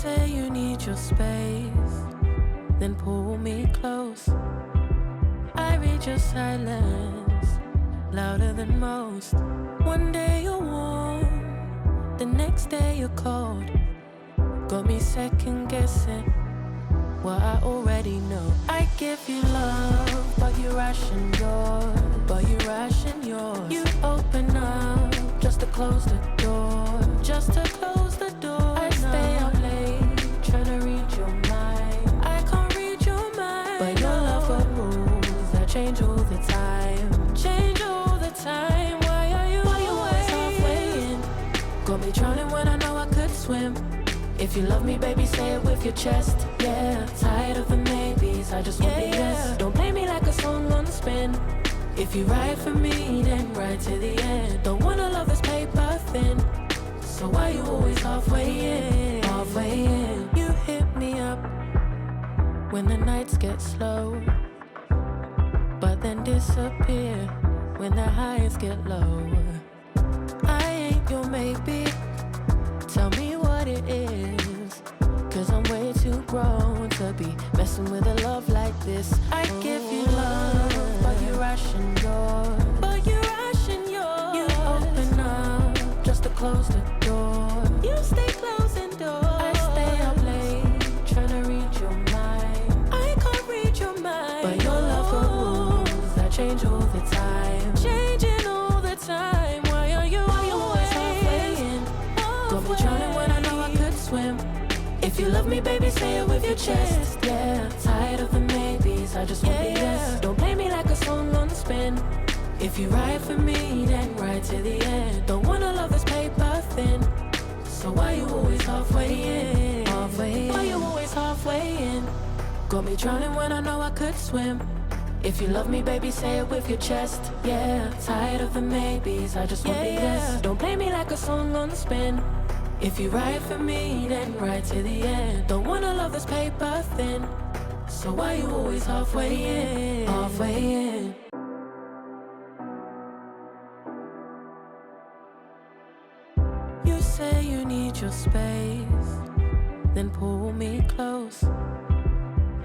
say you need your space, then pull me close. I read your silence, louder than most. One day you're warm, the next day you're cold. Got me second guessing what I already know. I give you love, but you ration yours. You open up just to close the door. I stay up late, tryna read your mind. I can't read your mind, but your love got rules that change all the time. Why are you always halfway in? Got me drowning when I know I could swim. If you love me, baby, say it with your chest. Yeah, tired of the maybes, I just want the yes. Don't play me like a song on spin. If you ride for me, then ride to the end. Don't wanna love this paper thin, so why you always halfway in? You hit me up when the nights get slow, but then disappear when the highs get low. I ain't your maybe, tell me what it is, cause I'm way too grown to be messing with a love like this. I give you love, but you ration yours. You open up just to close the door. You stay closing doors. I stay up late, tryna read your mind. I can't read your mind, but your love got rules that change all the time. Why are you always halfway in? Got me drowning when I know I could swim. If you love me, baby, say it with your chest. Yeah, tired of the maybes, I just want the yes. Don't play me like a song on spin. If you ride for me, then ride to the end. Don't wanna love this paper thin, so why you always halfway in? Why you always halfway in? Got me drowning when I know I could swim. If you love me, baby, say it with your chest. Yeah, tired of the maybes, I just want the yes. Don't play me like a song on spin. If you ride for me, then ride to the end. Don't wanna love this paper thin, so why you always halfway in? You say you need your space, then pull me close.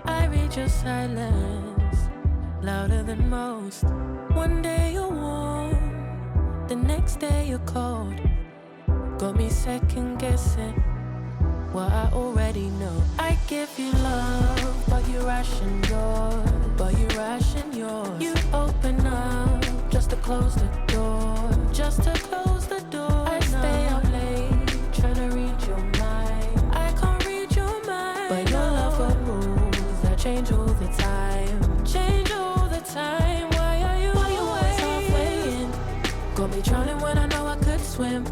I read your silence, louder than most. One day you're warm, the next day you're cold. Got me second guessing what I already know. I give you love, but you ration yours. You open up just to close the door. I stay up late, tryna read your mind. I can't read your mind, but your love got rules that change all the time. Why are you always halfway in? Got me drowning when I know I could swim.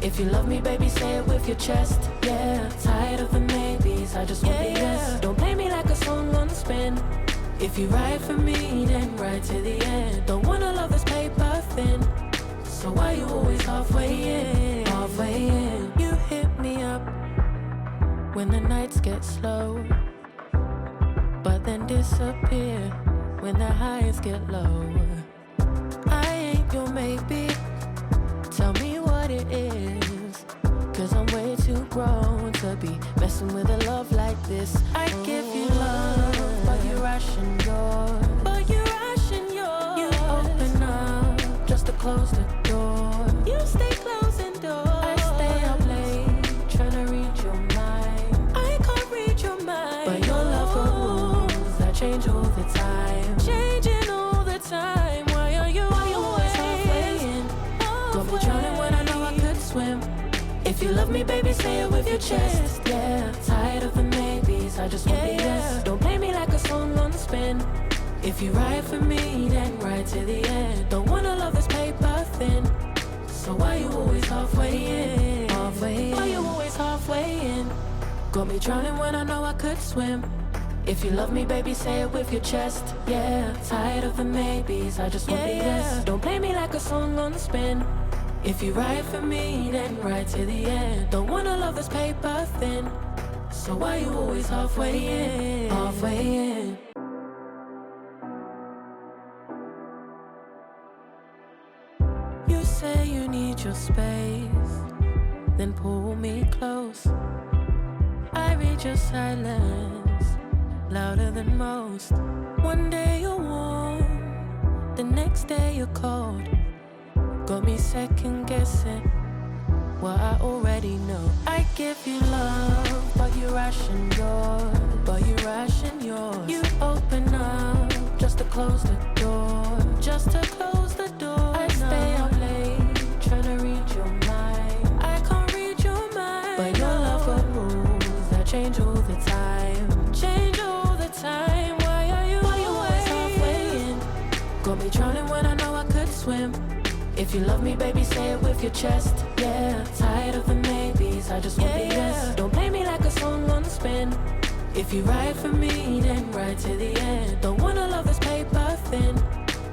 If you love me, baby, say it with your chest. Yeah, tired of the maybes, I just want the yes. Don't play me like a song on spin. If you ride for me, then ride to the end. Don't wanna love this paper thin, so why you always halfway in? You hit me up when the nights get slow, but then disappear when the highs get low. I ain't your maybe, tell me what it is, cause I'm way too grown to be messing with a love like this. I give you love, but you ration yours. You open up just to close the door. You stay closing doors. I stay up late, tryna read your mind. I can't read your mind, but your love got rules that change all the time. Why are you always halfway in? Got me drowning when I know I could swim. If you love me, baby, say it with your chest. Yeah, tired of the maybes, I just want the yes. Don't play me like a song on spin. If you ride for me, then ride to the end. Don't wanna love this paper thin, so why you always halfway in? Why you always halfway in? Got me drowning when I know I could swim. If you love me, baby, say it with your chest. Yeah, tired of the maybes, I just want the yes. Don't play me like a song on spin. If you ride for me, then ride to the end. Don't wanna love this paper thin, so why you always halfway in? You say you need your space, then pull me close. I read your silence louder than most. One day you're warm, the next day you're cold. Got me second guessing what I already know. I give you love, but you ration yours. You open up just to close the door. I stay up late trying to read your mind. I can't read your mind, but your love got rules that change all the time. Why are you always halfway in? Got me drowning when I know I could swim. If you love me, baby, say it with your chest. Yeah, tired of the maybes, I just want the yes. Don't play me like a song on spin. If you ride for me, then ride to the end. Don't wanna love this paper thin.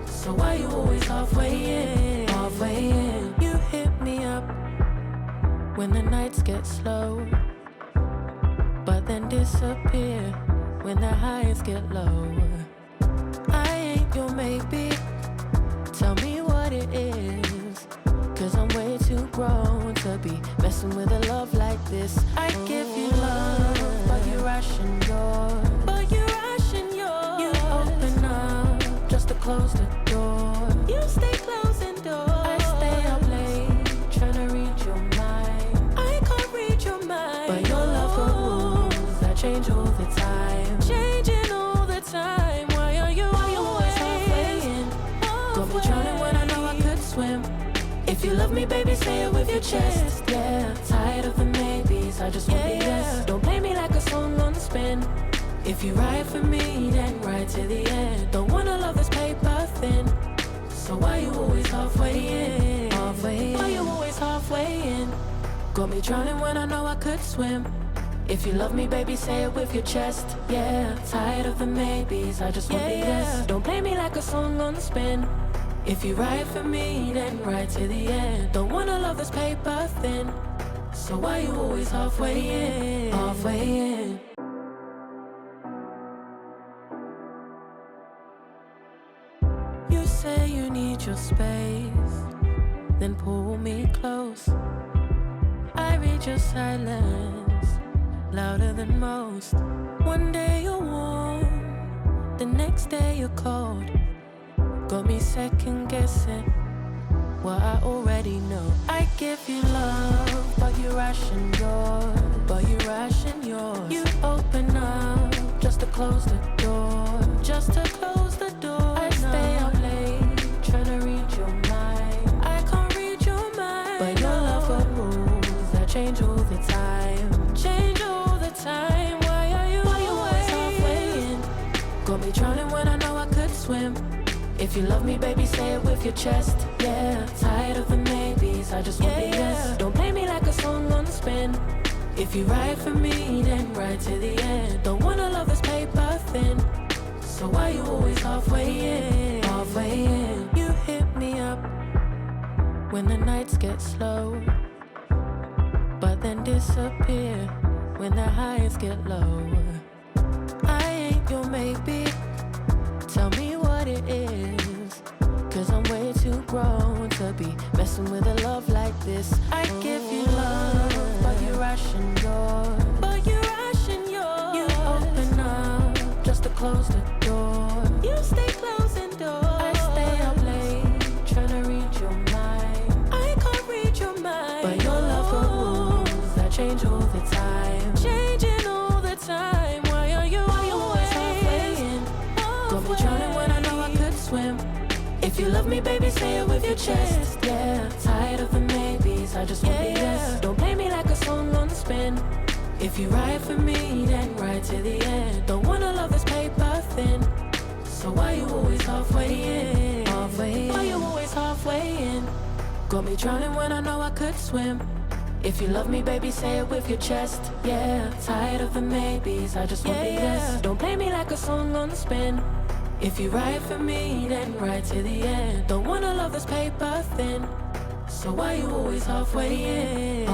So why you always halfway in? You hit me up when the nights get slow, but then disappear when the highs get low. I ain't your maybe, tell me what it is, 'cause I'm way too grown to be messing with a love like this. I give you love, but you ration yours. You open up just to close the door. You stay closing doors. I stay up late trying to read your mind. I can't read your mind, but your love got rules that change all the time. Why are you always halfway in? Got me drowning when I know I could swim. If you love me, baby, say it with your chest. Yeah, tired of the maybes, I just want the yes. Don't play me like a song on spin. If you ride for me, then ride to the end. Don't wanna love this paper thin. So why you always halfway in? Why you always halfway in? Got me drowning when I know I could swim. If you love me, baby, say it with your chest. Yeah, tired of the maybes, I just want the yes. Don't play me like a song on spin. If you ride for me, then ride to the end. Don't wanna love this paper thin. So why you always halfway in? You say you need your space, then pull me close. I read your silence louder than most. One day you're warm, the next day you're cold. Got me second guessing what I already know. I give you love, but you ration yours. You open up just to close the door. I stay up late trying to read your mind. I can't read your mind, but your love got rules that change all the time. Why are you always halfway in? Got me drowning when I know I could swim. If you love me, baby, say it with your chest. Yeah, tired of the maybes, I just want the yes. Don't play me like a song on spin. If you ride for me, then ride to the end. Don't wanna love this paper thin. So why you always halfway in? You hit me up when the nights get slow, but then disappear when the highs get low. I ain't your maybe, tell me what it is, 'cause I'm way too grown to be messing with a love like this. I give you love, but you ration yours. You open up just to close the door. You stay closing doors. I stay up late trying to read your mind. I can't read your mind, but your love got rules that change all the time. Why are you always halfway in? Got me drowning when I know I could swim. If you love me, baby, say it with your chest. Yeah, tired of the maybes, I just want the yes. Don't play me like a song on spin. If you ride for me, then ride to the end. Don't wanna love this paper thin. So why you always halfway in? Why you always halfway in? Got me drowning when I know I could swim. If you love me, baby, say it with your chest. Yeah, tired of the maybes, I just want the yes. Don't play me like a song on spin. If you ride for me, then ride to the end. Don't wanna love this paper thin. So why you always halfway in?